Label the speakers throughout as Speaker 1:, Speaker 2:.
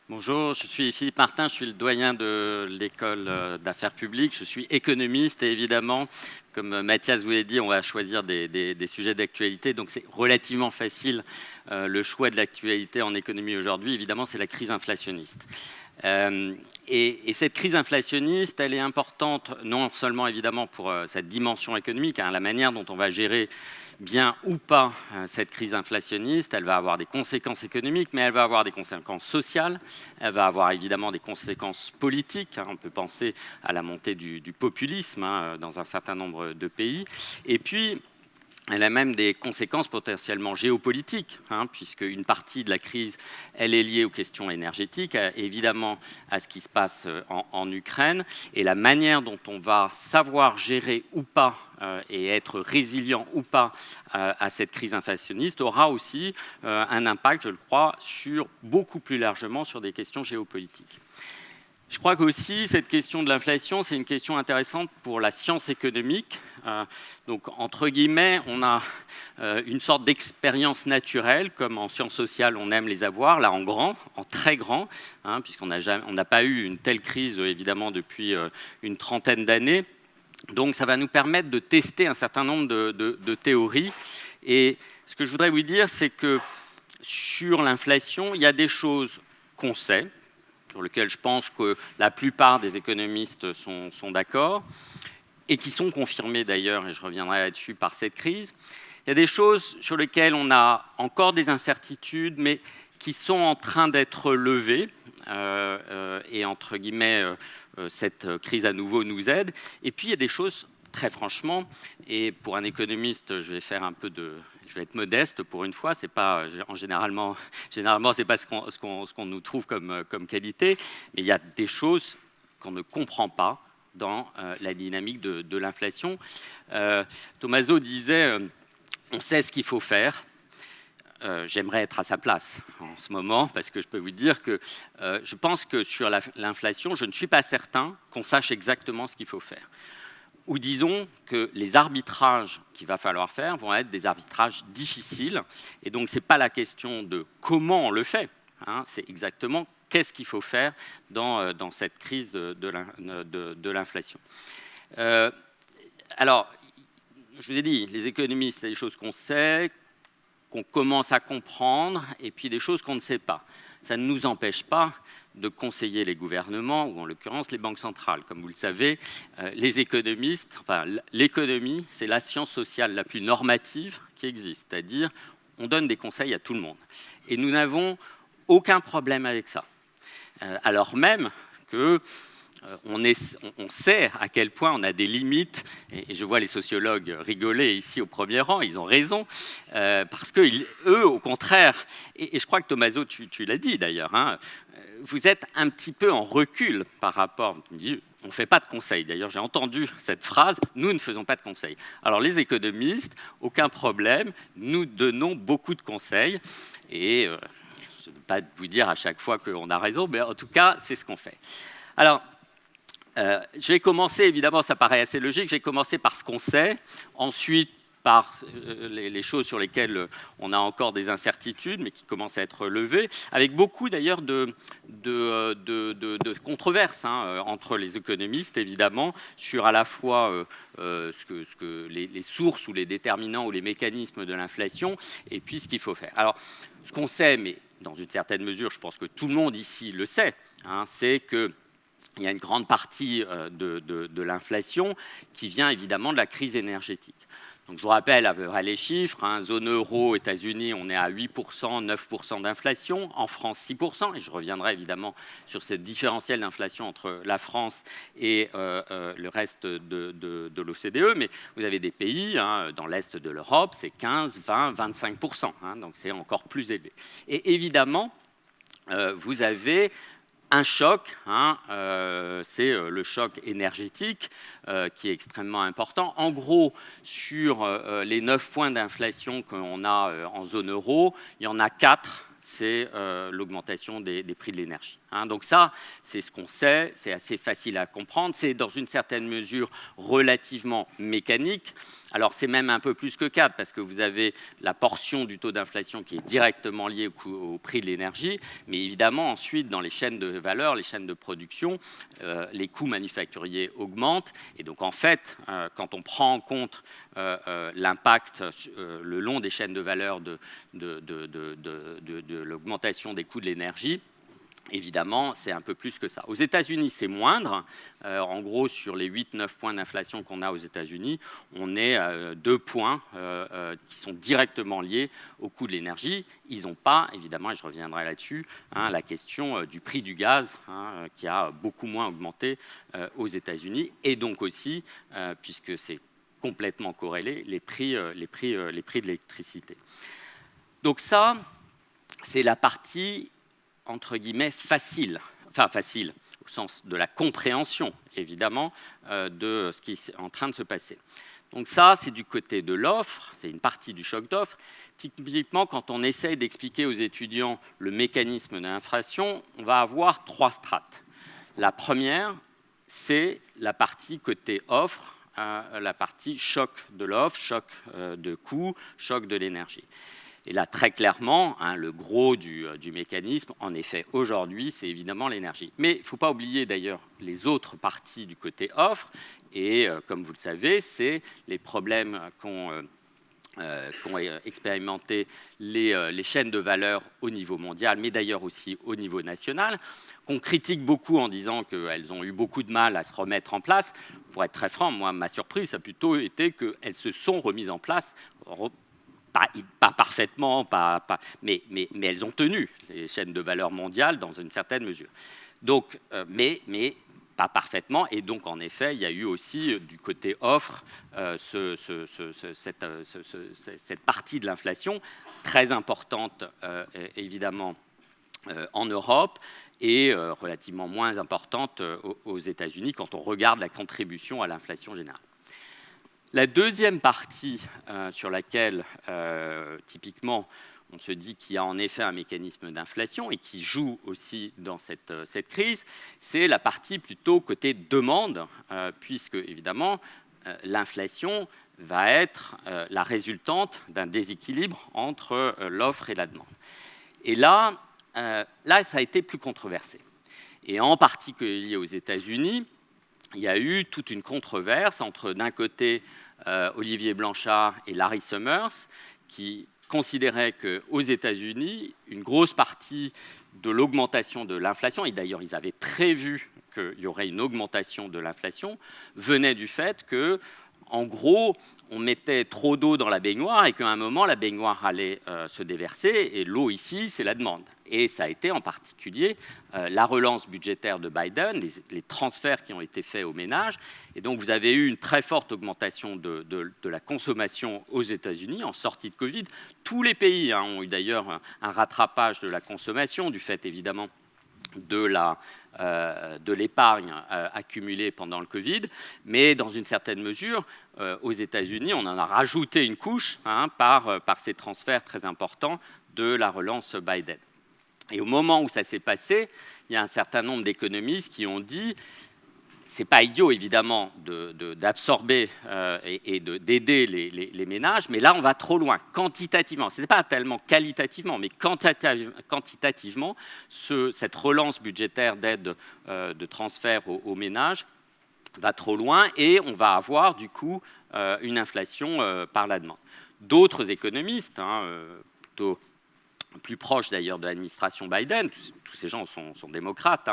Speaker 1: Bonjour, je suis Philippe Martin, je suis le doyen de l'école d'affaires publiques, je suis économiste et évidemment, comme Mathias vous l'a dit, on va choisir des sujets d'actualité, donc c'est relativement facile le choix de l'actualité en économie aujourd'hui, évidemment c'est la crise inflationniste. Et cette crise inflationniste, elle est importante non seulement évidemment pour cette dimension économique, la manière dont on va gérer bien ou pas cette crise inflationniste, elle va avoir des conséquences économiques, mais elle va avoir des conséquences sociales, elle va avoir évidemment des conséquences politiques. On peut penser à la montée du populisme dans un certain nombre de pays. Et puis, elle a même des conséquences potentiellement géopolitiques, puisque une partie de la crise, elle est liée aux questions énergétiques, évidemment à ce qui se passe en Ukraine, et la manière dont on va savoir gérer ou pas et être résilient ou pas à cette crise inflationniste aura aussi un impact, je le crois, beaucoup plus largement sur des questions géopolitiques. Je crois qu'aussi, cette question de l'inflation, c'est une question intéressante pour la science économique. Donc, entre guillemets, on a une sorte d'expérience naturelle, comme en sciences sociales, on aime les avoir, là en grand, en très grand, puisqu'on n'a pas eu une telle crise, évidemment, depuis une trentaine d'années. Donc, ça va nous permettre de tester un certain nombre de théories. Et ce que je voudrais vous dire, c'est que sur l'inflation, il y a des choses qu'on sait, sur lesquels je pense que la plupart des économistes sont d'accord, et qui sont confirmés d'ailleurs, et je reviendrai là-dessus, par cette crise. Il y a des choses sur lesquelles on a encore des incertitudes, mais qui sont en train d'être levées, et entre guillemets, cette crise à nouveau nous aide. Et puis il y a des choses, très franchement, et pour un économiste, je vais être modeste pour une fois, c'est pas généralement c'est pas ce qu'on nous trouve comme qualité, mais il y a des choses qu'on ne comprend pas dans la dynamique de l'inflation. Tommaso disait on sait ce qu'il faut faire. J'aimerais être à sa place en ce moment, parce que je peux vous dire que je pense que sur l'inflation, je ne suis pas certain qu'on sache exactement ce qu'il faut faire. Ou disons que les arbitrages qu'il va falloir faire vont être des arbitrages difficiles. Et donc, ce n'est pas la question de comment on le fait, c'est exactement qu'est-ce qu'il faut faire dans cette crise de l'inflation. Alors, je vous ai dit, les économistes, c'est des choses qu'on sait, qu'on commence à comprendre, et puis des choses qu'on ne sait pas. Ça ne nous empêche pas de conseiller les gouvernements, ou en l'occurrence les banques centrales. Comme vous le savez, les économistes, l'économie, c'est la science sociale la plus normative qui existe, c'est-à-dire on donne des conseils à tout le monde. Et nous n'avons aucun problème avec ça. Alors même que on sait à quel point on a des limites, et je vois les sociologues rigoler ici au premier rang, ils ont raison, parce qu'eux, au contraire, et je crois que Tommaso, tu l'as dit d'ailleurs, vous êtes un petit peu en recul par rapport, on ne fait pas de conseils. D'ailleurs, j'ai entendu cette phrase, nous ne faisons pas de conseils. Alors les économistes, aucun problème, nous donnons beaucoup de conseils, et je ne vais pas vous dire à chaque fois qu'on a raison, mais en tout cas, c'est ce qu'on fait. Alors, je vais commencer, évidemment, ça paraît assez logique, je vais commencer par ce qu'on sait, ensuite par les choses sur lesquelles on a encore des incertitudes, mais qui commencent à être levées, avec beaucoup d'ailleurs de controverses entre les économistes, évidemment, sur à la fois les sources ou les déterminants ou les mécanismes de l'inflation, et puis ce qu'il faut faire. Alors, ce qu'on sait, mais dans une certaine mesure, je pense que tout le monde ici le sait, c'est que il y a une grande partie de l'inflation qui vient évidemment de la crise énergétique. Donc, je vous rappelle à peu près les chiffres. Zone euro, États-Unis, on est à 8%, 9% d'inflation. En France, 6%. Et je reviendrai évidemment sur ce différentiel d'inflation entre la France et le reste de l'OCDE. Mais vous avez des pays, dans l'Est de l'Europe, c'est 15, 20, 25%. Donc, c'est encore plus élevé. Et évidemment, vous avez un choc, c'est le choc énergétique qui est extrêmement important. En gros, sur les 9 points d'inflation qu'on a en zone euro, il y en a 4 c'est l'augmentation des prix de l'énergie. Donc ça, c'est ce qu'on sait, c'est assez facile à comprendre, c'est dans une certaine mesure relativement mécanique. Alors c'est même un peu plus que 4, parce que vous avez la portion du taux d'inflation qui est directement liée au prix de l'énergie, mais évidemment ensuite dans les chaînes de valeur, les chaînes de production, les coûts manufacturiers augmentent, et donc en fait, quand on prend en compte l'impact le long des chaînes de valeur de l'augmentation des coûts de l'énergie, évidemment, c'est un peu plus que ça. Aux États-Unis, c'est moindre. En gros, sur les 8-9 points d'inflation qu'on a aux États-Unis, on est à 2 points qui sont directement liés au coût de l'énergie. Ils n'ont pas, évidemment, et je reviendrai là-dessus, la question du prix du gaz, qui a beaucoup moins augmenté aux États-Unis, et donc aussi, puisque c'est complètement corrélé, les prix de l'électricité. Donc ça, c'est la partie entre guillemets facile, enfin facile au sens de la compréhension évidemment de ce qui est en train de se passer. Donc ça, c'est du côté de l'offre, c'est une partie du choc d'offre. Typiquement, quand on essaye d'expliquer aux étudiants le mécanisme de l'inflation, on va avoir 3 strates. La première, c'est la partie côté offre, la partie choc de l'offre, choc de coût, choc de l'énergie. Et là, très clairement, le gros du mécanisme, en effet, aujourd'hui, c'est évidemment l'énergie. Mais il ne faut pas oublier d'ailleurs les autres parties du côté offre. Et comme vous le savez, c'est les problèmes qu'ont expérimenté les chaînes de valeur au niveau mondial, mais d'ailleurs aussi au niveau national, qu'on critique beaucoup en disant qu'elles ont eu beaucoup de mal à se remettre en place. Pour être très franc, moi, ma surprise a plutôt été qu'elles se sont remises en place, pas parfaitement, mais elles ont tenu les chaînes de valeur mondiales dans une certaine mesure. Donc, mais pas parfaitement, et donc en effet, il y a eu aussi du côté offre cette partie de l'inflation très importante, évidemment, en Europe, et relativement moins importante aux États-Unis quand on regarde la contribution à l'inflation générale. La deuxième partie sur laquelle, typiquement, on se dit qu'il y a en effet un mécanisme d'inflation et qui joue aussi dans cette crise, c'est la partie plutôt côté demande, puisque, évidemment, l'inflation va être la résultante d'un déséquilibre entre l'offre et la demande. Et là, ça a été plus controversé. Et en particulier aux États-Unis, il y a eu toute une controverse entre, d'un côté, Olivier Blanchard et Larry Summers, qui considéraient qu'aux États-Unis, une grosse partie de l'augmentation de l'inflation, et d'ailleurs ils avaient prévu qu'il y aurait une augmentation de l'inflation, venait du fait que, en gros, on mettait trop d'eau dans la baignoire et qu'à un moment, la baignoire allait se déverser, et l'eau ici, c'est la demande. Et ça a été en particulier la relance budgétaire de Biden, les transferts qui ont été faits aux ménages. Et donc, vous avez eu une très forte augmentation de la consommation aux États-Unis en sortie de Covid. Tous les pays ont eu d'ailleurs un rattrapage de la consommation, du fait évidemment de l'épargne accumulée pendant le Covid, mais dans une certaine mesure, aux États-Unis, on en a rajouté une couche par ces transferts très importants de la relance Biden. Et au moment où ça s'est passé, il y a un certain nombre d'économistes qui ont dit c'est pas idiot, évidemment, d'absorber et d'aider les ménages, mais là, on va trop loin, quantitativement. Ce n'est pas tellement qualitativement, mais quantitativement, cette relance budgétaire d'aide de transfert aux ménages va trop loin et on va avoir, du coup, une inflation par la demande. D'autres économistes, plutôt plus proche d'ailleurs de l'administration Biden, tous ces gens sont démocrates,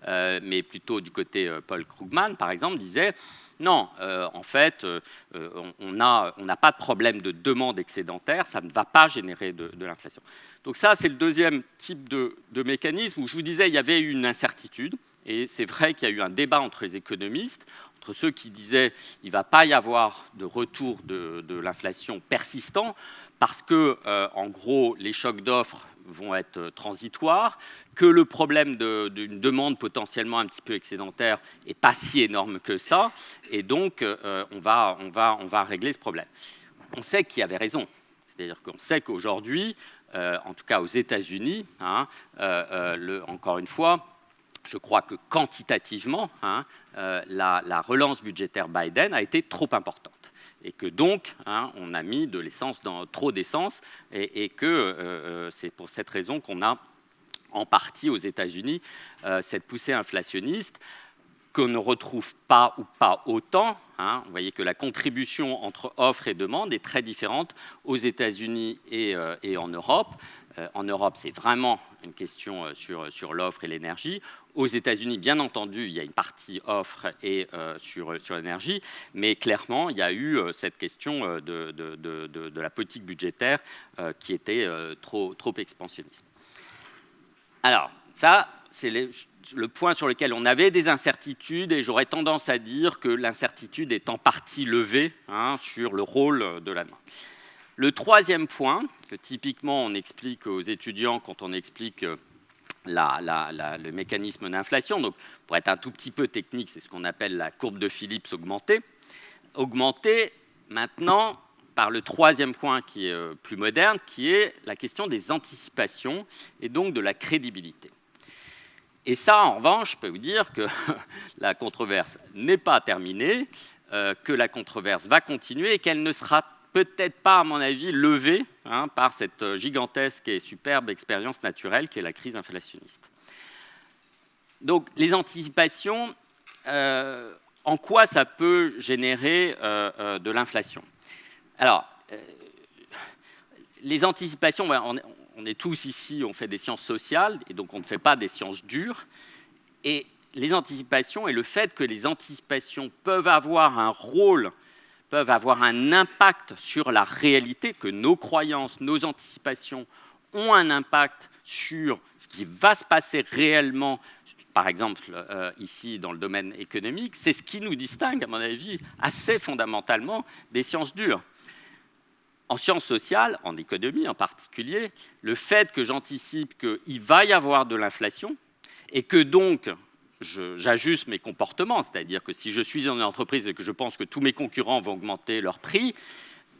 Speaker 1: mais plutôt du côté Paul Krugman, par exemple, disait non, en fait, on n'a pas de problème de demande excédentaire, ça ne va pas générer de l'inflation. Donc ça, c'est le deuxième type de mécanisme où je vous disais il y avait une incertitude, et c'est vrai qu'il y a eu un débat entre les économistes, entre ceux qui disaient il ne va pas y avoir de retour de l'inflation persistant, parce que, en gros, les chocs d'offres vont être transitoires, que le problème d'une demande potentiellement un petit peu excédentaire n'est pas si énorme que ça, et donc on va régler ce problème. On sait qui avait raison, c'est-à-dire qu'on sait qu'aujourd'hui, en tout cas aux États-Unis, encore une fois, je crois que quantitativement, la relance budgétaire Biden a été trop importante. Et que donc, on a mis de l'essence dans trop d'essence, et que c'est pour cette raison qu'on a en partie aux États-Unis cette poussée inflationniste qu'on ne retrouve pas ou pas autant. Vous voyez que la contribution entre offre et demande est très différente aux États-Unis et en Europe. En Europe, c'est vraiment une question sur l'offre et l'énergie. Aux États-Unis, bien entendu, il y a une partie offre et sur l'énergie, mais clairement, il y a eu cette question de la politique budgétaire qui était trop expansionniste. Alors, ça, c'est le point sur lequel on avait des incertitudes, et j'aurais tendance à dire que l'incertitude est en partie levée sur le rôle de la demande. Le troisième point, que typiquement on explique aux étudiants quand on explique le mécanisme d'inflation, donc pour être un tout petit peu technique, c'est ce qu'on appelle la courbe de Phillips augmentée. Augmentée maintenant par le troisième point qui est plus moderne, qui est la question des anticipations et donc de la crédibilité. Et ça, en revanche, je peux vous dire que la controverse n'est pas terminée, que la controverse va continuer et qu'elle ne sera peut-être pas, à mon avis, levée par cette gigantesque et superbe expérience naturelle qu'est la crise inflationniste. Donc, les anticipations, en quoi ça peut générer de l'inflation? Alors, les anticipations, on est tous ici, on fait des sciences sociales, et donc on ne fait pas des sciences dures. Et les anticipations et le fait que les anticipations peuvent avoir un rôle, peuvent avoir un impact sur la réalité, que nos croyances, nos anticipations ont un impact sur ce qui va se passer réellement, par exemple ici dans le domaine économique, c'est ce qui nous distingue, à mon avis, assez fondamentalement des sciences dures. En sciences sociales, en économie en particulier, le fait que j'anticipe qu'il va y avoir de l'inflation et que donc j'ajuste mes comportements, c'est-à-dire que si je suis dans une entreprise et que je pense que tous mes concurrents vont augmenter leurs prix,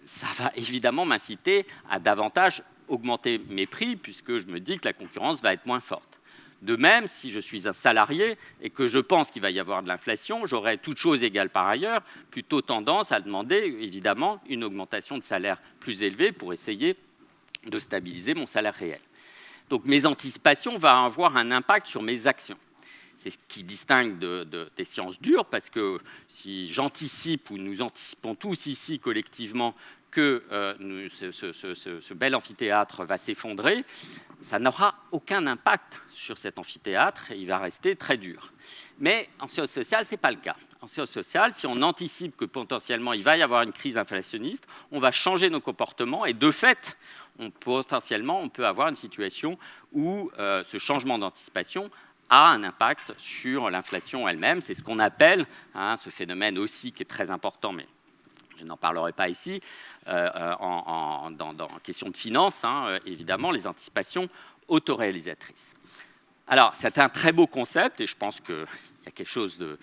Speaker 1: ça va évidemment m'inciter à davantage augmenter mes prix puisque je me dis que la concurrence va être moins forte. De même, si je suis un salarié et que je pense qu'il va y avoir de l'inflation, j'aurai, toutes choses égales par ailleurs, plutôt tendance à demander évidemment une augmentation de salaire plus élevée pour essayer de stabiliser mon salaire réel. Donc mes anticipations vont avoir un impact sur mes actions. C'est ce qui distingue des sciences dures, parce que si j'anticipe, ou nous anticipons tous ici collectivement, que ce bel amphithéâtre va s'effondrer, ça n'aura aucun impact sur cet amphithéâtre et il va rester très dur. Mais en sciences sociales, ce n'est pas le cas. En sciences sociales, si on anticipe que potentiellement il va y avoir une crise inflationniste, on va changer nos comportements et de fait, potentiellement, on peut avoir une situation où ce changement d'anticipation a un impact sur l'inflation elle-même. C'est ce qu'on appelle, ce phénomène aussi qui est très important, mais je n'en parlerai pas ici, dans question de finance, évidemment, les anticipations autoréalisatrices. Alors, c'est un très beau concept et je pense qu'il y a quelque chose de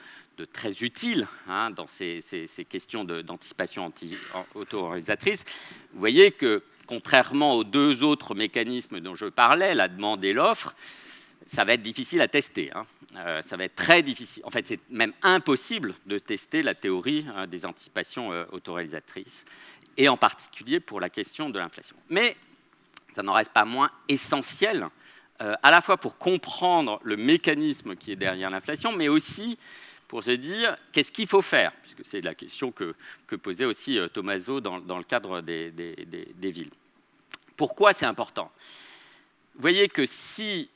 Speaker 1: très utile dans ces questions d'anticipation autoréalisatrice. Vous voyez que, contrairement aux deux autres mécanismes dont je parlais, la demande et l'offre, ça va être difficile à tester. Ça va être très difficile. En fait, c'est même impossible de tester la théorie des anticipations autoréalisatrices, et en particulier pour la question de l'inflation. Mais ça n'en reste pas moins essentiel, à la fois pour comprendre le mécanisme qui est derrière l'inflation, mais aussi pour se dire qu'est-ce qu'il faut faire, puisque c'est la question que posait aussi Tommaso dans le cadre des villes. Pourquoi c'est important? Vous voyez que si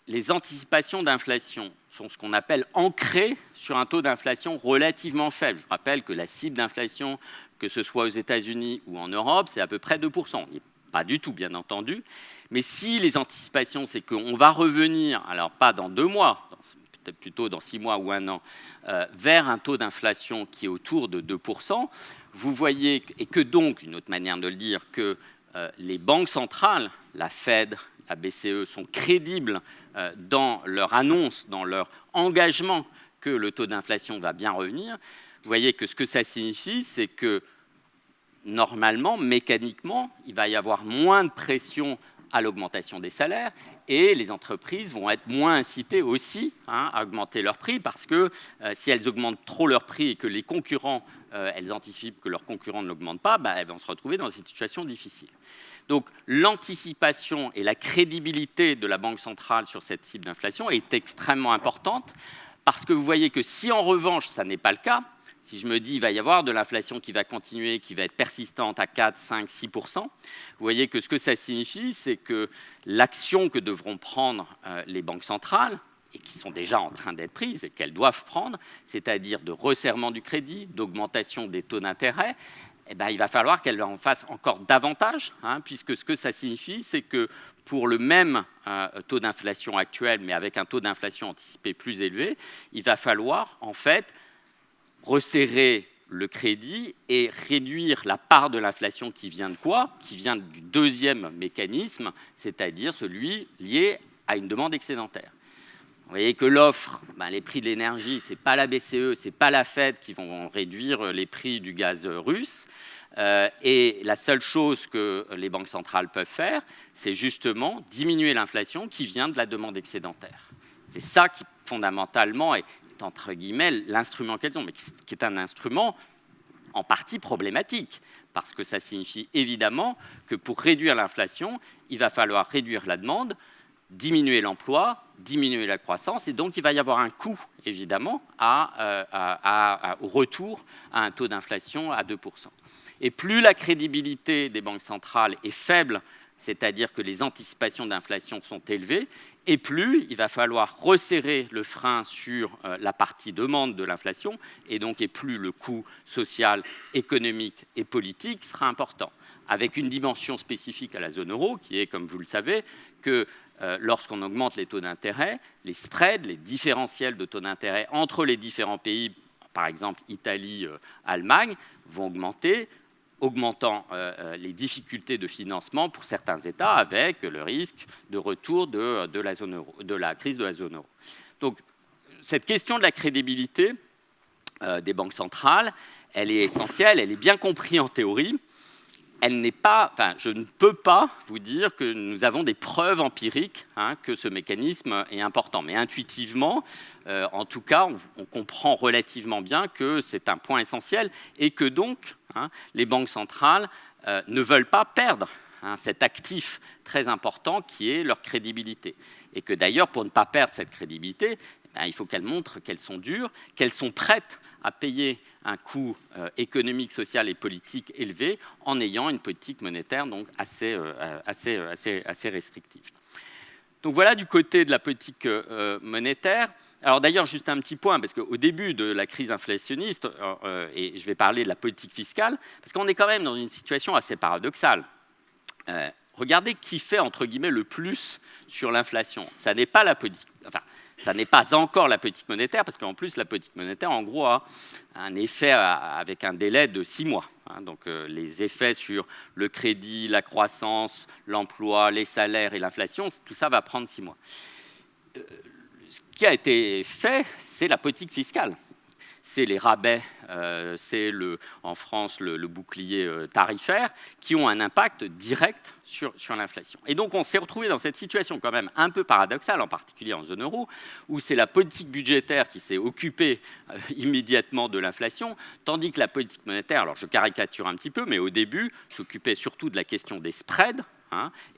Speaker 1: les anticipations d'inflation sont ce qu'on appelle ancrées sur un taux d'inflation relativement faible. Je rappelle que la cible d'inflation, que ce soit aux États-Unis ou en Europe, c'est à peu près 2%. Pas du tout, bien entendu. Mais si les anticipations, c'est qu'on va revenir, alors pas dans 2 mois, peut-être plutôt dans 6 mois ou 1 an, vers un taux d'inflation qui est autour de 2%, vous voyez, et que donc, une autre manière de le dire, que les banques centrales, la Fed, la BCE, sont crédibles dans leur annonce, dans leur engagement que le taux d'inflation va bien revenir, vous voyez que ce que ça signifie, c'est que normalement, mécaniquement, il va y avoir moins de pression à l'augmentation des salaires et les entreprises vont être moins incitées aussi à augmenter leurs prix parce que si elles augmentent trop leurs prix et que les concurrents, elles anticipent que leurs concurrents ne l'augmentent pas, elles vont se retrouver dans une situation difficile. Donc l'anticipation et la crédibilité de la Banque centrale sur cette cible d'inflation est extrêmement importante parce que vous voyez que si en revanche ça n'est pas le cas, si je me dis qu'il va y avoir de l'inflation qui va continuer, qui va être persistante à 4, 5, 6%, vous voyez que ce que ça signifie, c'est que l'action que devront prendre les banques centrales, et qui sont déjà en train d'être prises et qu'elles doivent prendre, c'est-à-dire de resserrement du crédit, d'augmentation des taux d'intérêt, il va falloir qu'elles en fassent encore davantage, puisque ce que ça signifie, c'est que pour le même taux d'inflation actuel, mais avec un taux d'inflation anticipé plus élevé, il va falloir en fait resserrer le crédit et réduire la part de l'inflation qui vient de quoi? Qui vient du deuxième mécanisme, c'est-à-dire celui lié à une demande excédentaire. Vous voyez que l'offre, les prix de l'énergie, ce n'est pas la BCE, ce n'est pas la Fed qui vont réduire les prix du gaz russe. Et la seule chose que les banques centrales peuvent faire, c'est justement diminuer l'inflation qui vient de la demande excédentaire. C'est ça qui, fondamentalement, est entre guillemets l'instrument qu'elles ont, mais qui est un instrument en partie problématique, parce que ça signifie évidemment que pour réduire l'inflation, il va falloir réduire la demande, diminuer l'emploi, diminuer la croissance, et donc il va y avoir un coût, évidemment, au retour à un taux d'inflation à 2%. Et plus la crédibilité des banques centrales est faible, c'est-à-dire que les anticipations d'inflation sont élevées, et plus il va falloir resserrer le frein sur la partie demande de l'inflation, et donc et plus le coût social, économique et politique sera important, avec une dimension spécifique à la zone euro, qui est, comme vous le savez, que lorsqu'on augmente les taux d'intérêt, les spreads, les différentiels de taux d'intérêt entre les différents pays, par exemple Italie, Allemagne, vont augmenter, augmentant les difficultés de financement pour certains États avec le risque de retour de la zone euro, de la crise de la zone euro. Donc, cette question de la crédibilité des banques centrales, elle est essentielle, elle est bien comprise en théorie. Elle n'est pas, je ne peux pas vous dire que nous avons des preuves empiriques que ce mécanisme est important. Mais intuitivement, en tout cas, on comprend relativement bien que c'est un point essentiel et que donc les banques centrales ne veulent pas perdre cet actif très important qui est leur crédibilité. Et que d'ailleurs, pour ne pas perdre cette crédibilité, il faut qu'elles montrent qu'elles sont dures, qu'elles sont prêtes à payer un coût économique, social et politique élevé en ayant une politique monétaire donc assez restrictive. Donc voilà du côté de la politique monétaire. Alors d'ailleurs, juste un petit point, parce qu'au début de la crise inflationniste, et je vais parler de la politique fiscale, parce qu'on est quand même dans une situation assez paradoxale. Regardez qui fait, entre guillemets, le plus sur l'inflation. Ça n'est pas la politique... Ça n'est pas encore la politique monétaire, parce qu'en plus, la politique monétaire, en gros, a un effet avec un délai de 6 mois. Donc, les effets sur le crédit, la croissance, l'emploi, les salaires et l'inflation, tout ça va prendre 6 mois. Ce qui a été fait, c'est la politique fiscale. C'est les rabais, c'est en France le bouclier tarifaire, qui ont un impact direct sur l'inflation. Et donc on s'est retrouvé dans cette situation quand même un peu paradoxale, en particulier en zone euro, où c'est la politique budgétaire qui s'est occupée immédiatement de l'inflation, tandis que la politique monétaire, alors je caricature un petit peu, mais au début, s'occupait surtout de la question des spreads,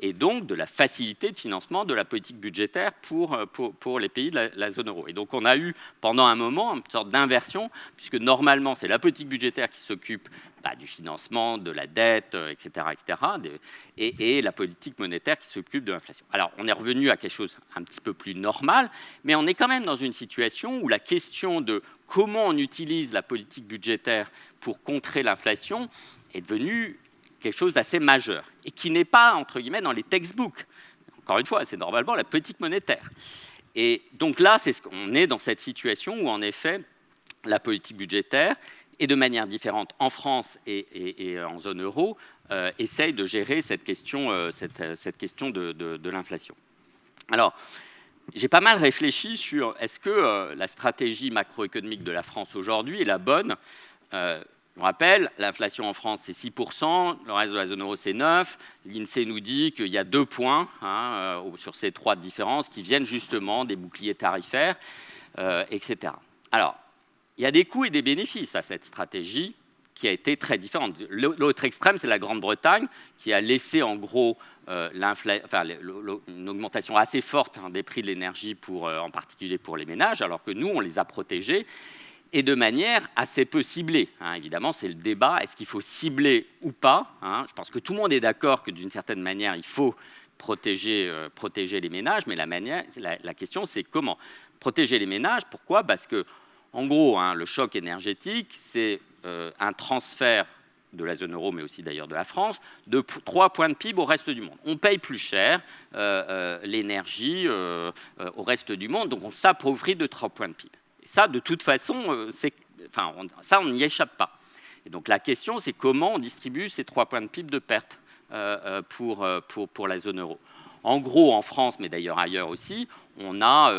Speaker 1: et donc de la facilité de financement de la politique budgétaire pour les pays de la zone euro. Et donc on a eu pendant un moment une sorte d'inversion, puisque normalement c'est la politique budgétaire qui s'occupe du financement, de la dette, etc., et la politique monétaire qui s'occupe de l'inflation. Alors on est revenu à quelque chose un petit peu plus normal, mais on est quand même dans une situation où la question de comment on utilise la politique budgétaire pour contrer l'inflation est devenue quelque chose d'assez majeur, et qui n'est pas, entre guillemets, dans les textbooks. Encore une fois, c'est normalement la politique monétaire. Et donc là, on est dans cette situation où, en effet, la politique budgétaire, et de manière différente en France et en zone euro, essaye de gérer cette question de l'inflation. Alors, j'ai pas mal réfléchi sur est-ce que la stratégie macroéconomique de la France aujourd'hui est la bonne. On rappelle, l'inflation en France, c'est 6%, le reste de la zone euro, c'est 9%. L'INSEE nous dit qu'il y a 2 points sur ces 3 différences qui viennent justement des boucliers tarifaires, etc. Alors, il y a des coûts et des bénéfices à cette stratégie qui a été très différente. L'autre extrême, c'est la Grande-Bretagne, qui a laissé en gros une augmentation assez forte des prix de l'énergie, en particulier pour les ménages, alors que nous, on les a protégés, et de manière assez peu ciblée. Évidemment, c'est le débat, est-ce qu'il faut cibler ou pas? Je pense que tout le monde est d'accord que d'une certaine manière, il faut protéger les ménages, mais la question, c'est comment protéger les ménages? Pourquoi? Parce que, en gros, le choc énergétique, c'est un transfert de la zone euro, mais aussi d'ailleurs de la France, de 3 points de PIB au reste du monde. On paye plus cher l'énergie au reste du monde, donc on s'appauvrit de 3 points de PIB. Et ça, de toute façon, on n'y échappe pas. Et donc la question, c'est comment on distribue ces 3 points de PIB de perte pour la zone euro. En gros, en France, mais d'ailleurs ailleurs aussi, on a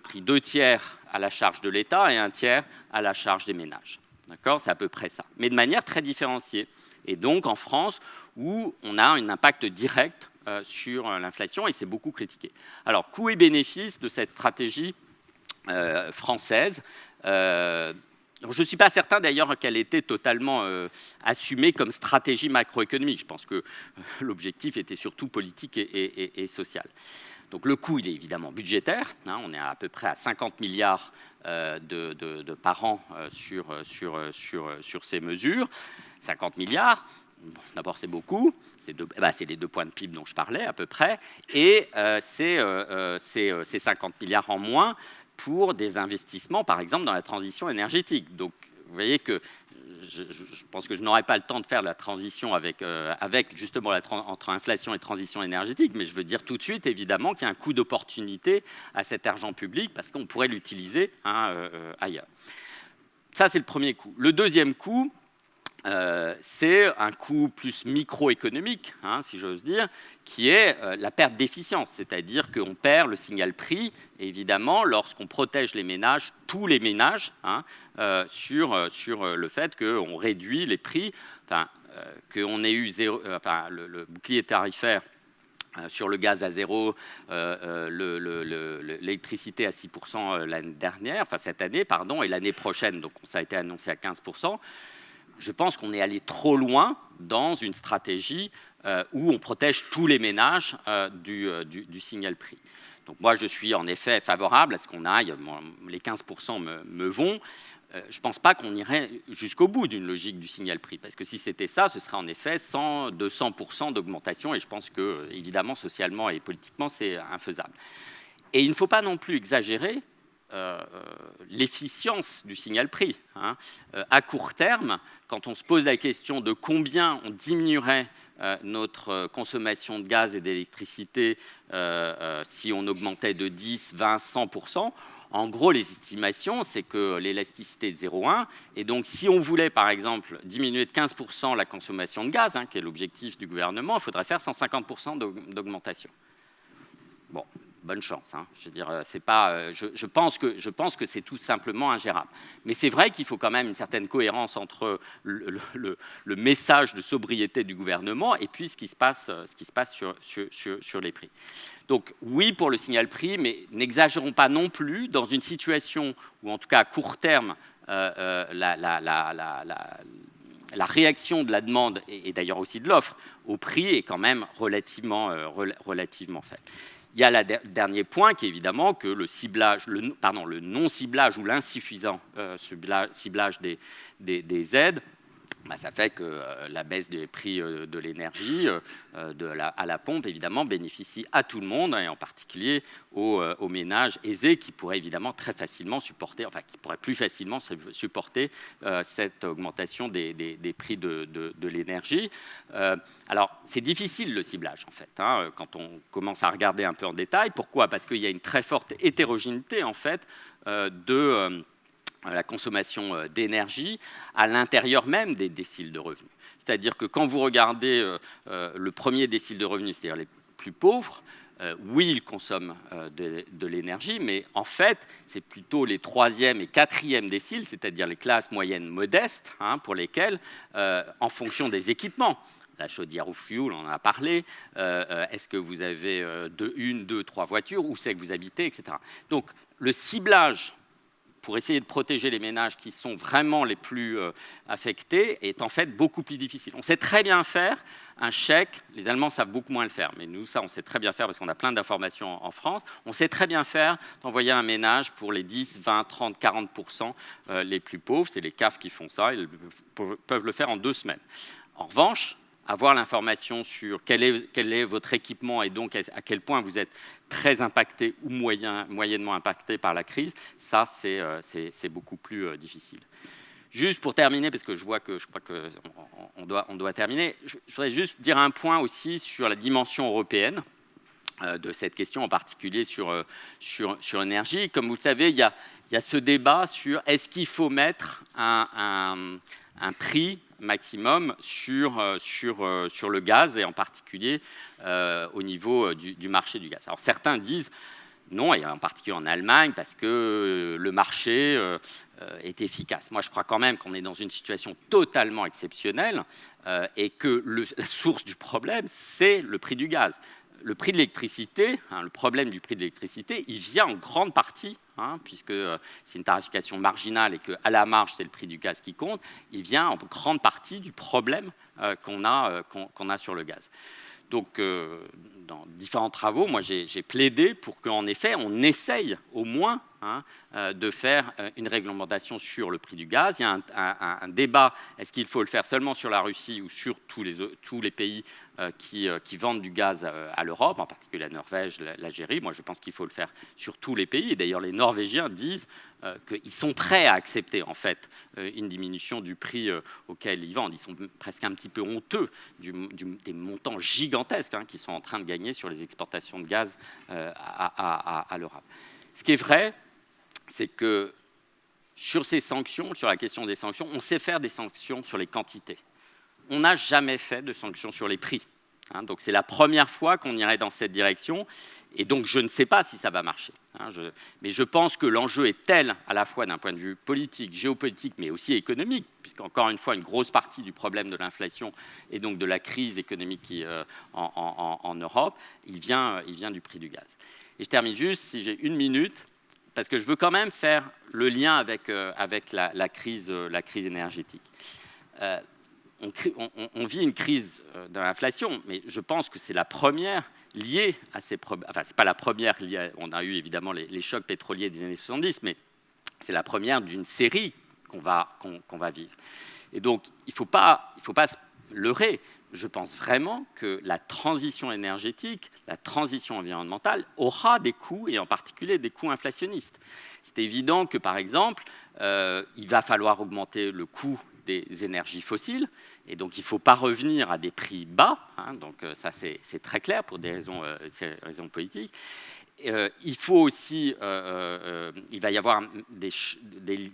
Speaker 1: pris 2 tiers à la charge de l'État et 1 tiers à la charge des ménages. D'accord ? C'est à peu près ça, mais de manière très différenciée. Et donc en France, où on a un impact direct sur l'inflation, et c'est beaucoup critiqué. Alors, coûts et bénéfices de cette stratégie française. Je ne suis pas certain d'ailleurs qu'elle était totalement assumée comme stratégie macroéconomique. Je pense que l'objectif était surtout politique et social. Donc le coût, il est évidemment budgétaire. On est à peu près à 50 milliards par an sur ces mesures. 50 milliards, bon, d'abord c'est beaucoup, c'est les 2 points de PIB dont je parlais à peu près, et c'est 50 milliards en moins pour des investissements, par exemple, dans la transition énergétique. Donc vous voyez que je pense que je n'aurai pas le temps de faire la transition avec justement entre inflation et transition énergétique, mais je veux dire tout de suite, évidemment, qu'il y a un coût d'opportunité à cet argent public parce qu'on pourrait l'utiliser ailleurs. Ça, c'est le premier coût. Le deuxième coût, c'est un coût plus microéconomique, si j'ose dire, qui est la perte d'efficience, c'est-à-dire qu'on perd le signal prix, évidemment, lorsqu'on protège les ménages, tous les ménages, sur le fait qu'on réduit les prix, qu'on ait eu le bouclier tarifaire sur le gaz à 0, l'électricité à 6% l'année dernière, cette année, pardon, et l'année prochaine, donc ça a été annoncé à 15%. Je pense qu'on est allé trop loin dans une stratégie où on protège tous les ménages du signal prix. Donc moi, je suis en effet favorable à ce qu'on aille, les 15% me vont. Je ne pense pas qu'on irait jusqu'au bout d'une logique du signal prix, parce que si c'était ça, ce serait en effet 200% d'augmentation, et je pense que, évidemment, socialement et politiquement, c'est infaisable. Et il ne faut pas non plus exagérer l'efficience du signal prix. À court terme, quand on se pose la question de combien on diminuerait notre consommation de gaz et d'électricité si on augmentait de 10, 20, 100%, en gros, les estimations, c'est que l'élasticité est de 0,1. Et donc, si on voulait, par exemple, diminuer de 15% la consommation de gaz, qui est l'objectif du gouvernement, il faudrait faire 150% d'augmentation. Bon, bonne chance. Je veux dire, c'est pas. Je pense que c'est tout simplement ingérable. Mais c'est vrai qu'il faut quand même une certaine cohérence entre le message de sobriété du gouvernement et puis ce qui se passe sur les prix. Donc oui pour le signal prix, mais n'exagérons pas non plus dans une situation où, en tout cas à court terme, la réaction de la demande et d'ailleurs aussi de l'offre au prix est quand même relativement faible. Il y a le dernier point qui est évidemment que le non-ciblage ou l'insuffisant ciblage des aides, ça fait que la baisse des prix de l'énergie à la pompe, évidemment, bénéficie à tout le monde, et en particulier aux ménages aisés qui pourraient évidemment très facilement supporter, qui pourraient plus facilement supporter cette augmentation des prix de l'énergie. Alors, c'est difficile le ciblage, en fait, quand on commence à regarder un peu en détail. Pourquoi ? Parce qu'il y a une très forte hétérogénéité, en fait, de la consommation d'énergie à l'intérieur même des déciles de revenus. C'est-à-dire que quand vous regardez le premier décile de revenus, c'est-à-dire les plus pauvres, oui, ils consomment de l'énergie, mais en fait, c'est plutôt les 3e et 4e déciles, c'est-à-dire les classes moyennes modestes, pour lesquelles, en fonction des équipements, la chaudière au fioul, on en a parlé, est-ce que vous avez 1, 2, 3 voitures, où c'est que vous habitez, etc. Donc, le ciblage pour essayer de protéger les ménages qui sont vraiment les plus affectés est en fait beaucoup plus difficile. On sait très bien faire un chèque, les Allemands savent beaucoup moins le faire, mais nous, ça, on sait très bien faire parce qu'on a plein d'informations en France. On sait très bien faire d'envoyer un ménage pour les 10, 20, 30, 40% les plus pauvres. C'est les CAF qui font ça, ils peuvent le faire en 2 semaines. En revanche, avoir l'information sur quel est votre équipement et donc à quel point vous êtes très impacté ou moyennement impacté par la crise, ça, c'est beaucoup plus difficile. Juste pour terminer, parce que je crois qu'on doit terminer, je voudrais juste dire un point aussi sur la dimension européenne de cette question, en particulier sur l'énergie. Comme vous le savez, il y a ce débat sur est-ce qu'il faut mettre un prix maximum sur le gaz, et en particulier au niveau du marché du gaz. Alors certains disent non, et en particulier en Allemagne, parce que le marché est efficace. Moi, je crois quand même qu'on est dans une situation totalement exceptionnelle et que la source du problème, c'est le prix du gaz. Le prix de l'électricité, le problème du prix de l'électricité, il vient en grande partie, puisque c'est une tarification marginale et qu'à la marge, c'est le prix du gaz qui compte, il vient en grande partie du problème qu'on a sur le gaz. Donc, dans différents travaux, moi, j'ai plaidé pour qu'en effet, on essaye au moins de faire une réglementation sur le prix du gaz. Il y a un débat, est-ce qu'il faut le faire seulement sur la Russie ou sur tous les pays qui vendent du gaz à l'Europe, en particulier la Norvège, l'Algérie. Moi, je pense qu'il faut le faire sur tous les pays. Et d'ailleurs, les Norvégiens disent qu'ils sont prêts à accepter en fait une diminution du prix auquel ils vendent. Ils sont presque un petit peu honteux des montants gigantesques qu'ils sont en train de gagner sur les exportations de gaz à l'Europe. Ce qui est vrai, c'est que sur ces sanctions, sur la question des sanctions, on sait faire des sanctions sur les quantités. On n'a jamais fait de sanctions sur les prix. Donc c'est la première fois qu'on irait dans cette direction. Et donc je ne sais pas si ça va marcher. Mais je pense que l'enjeu est tel, à la fois d'un point de vue politique, géopolitique, mais aussi économique, puisqu'encore une fois, une grosse partie du problème de l'inflation et donc de la crise économique en Europe, il vient du prix du gaz. Et je termine juste, si j'ai 1 minute, parce que je veux quand même faire le lien avec la crise énergétique. On vit une crise de l'inflation, mais je pense que c'est la première liée à ces problèmes. Enfin, c'est pas la première liée. On a eu évidemment les chocs pétroliers des années 70, mais c'est la première d'une série qu'on va vivre. Et donc, il ne faut pas se leurrer. Je pense vraiment que la transition énergétique, la transition environnementale aura des coûts, et en particulier des coûts inflationnistes. C'est évident que, par exemple, il va falloir augmenter le coût des énergies fossiles, et donc il ne faut pas revenir à des prix bas, donc ça c'est très clair pour des raisons politiques. Il faut aussi, il va y avoir des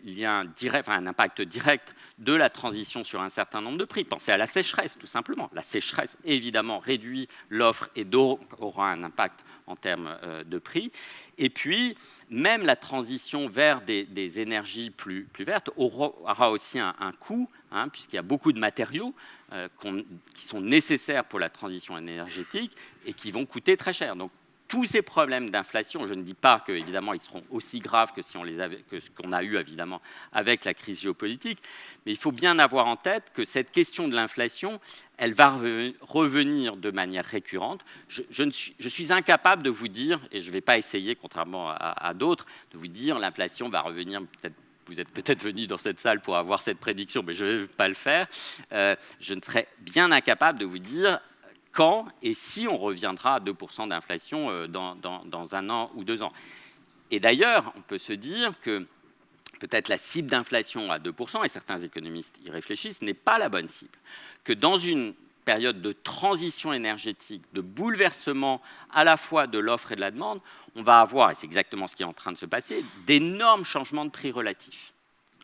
Speaker 1: liens directs, un impact direct de la transition sur un certain nombre de prix. Pensez à la sécheresse, tout simplement. La sécheresse, évidemment, réduit l'offre et donc aura un impact en termes de prix. Et puis, même la transition vers des énergies plus vertes aura aussi un coût, puisqu'il y a beaucoup de matériaux qui sont nécessaires pour la transition énergétique et qui vont coûter très cher. Donc, tous ces problèmes d'inflation, je ne dis pas qu'évidemment ils seront aussi graves que ce qu'on a eu évidemment avec la crise géopolitique, mais il faut bien avoir en tête que cette question de l'inflation, elle va revenir de manière récurrente. Je suis incapable de vous dire, et je ne vais pas essayer, contrairement à d'autres, de vous dire l'inflation va revenir peut-être. Vous êtes peut-être venu dans cette salle pour avoir cette prédiction, mais je ne vais pas le faire. Je ne serais bien incapable de vous dire quand et si on reviendra à 2% d'inflation dans 1 an ou 2 ans. Et d'ailleurs, on peut se dire que peut-être la cible d'inflation à 2%, et certains économistes y réfléchissent, n'est pas la bonne cible. Que dans une période de transition énergétique, de bouleversement à la fois de l'offre et de la demande, on va avoir, et c'est exactement ce qui est en train de se passer, d'énormes changements de prix relatifs.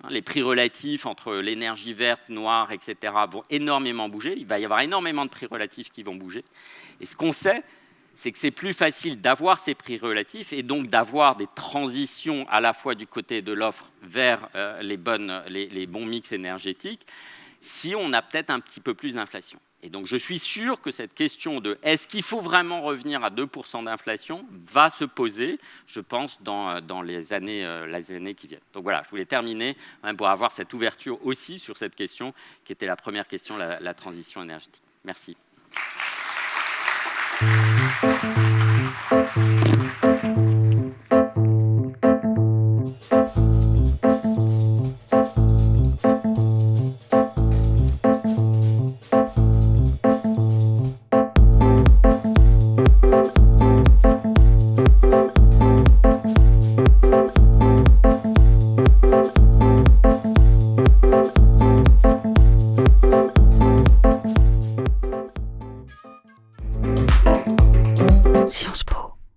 Speaker 1: Les prix relatifs entre l'énergie verte, noire, etc. vont énormément bouger. Il va y avoir énormément de prix relatifs qui vont bouger. Et ce qu'on sait, c'est que c'est plus facile d'avoir ces prix relatifs et donc d'avoir des transitions à la fois du côté de l'offre vers les bons mix énergétiques si on a peut-être un petit peu plus d'inflation. Et donc, je suis sûr que cette question de est-ce qu'il faut vraiment revenir à 2% d'inflation va se poser, je pense, dans les années qui viennent. Donc voilà, je voulais terminer pour avoir cette ouverture aussi sur cette question qui était la première question, la transition énergétique. Merci.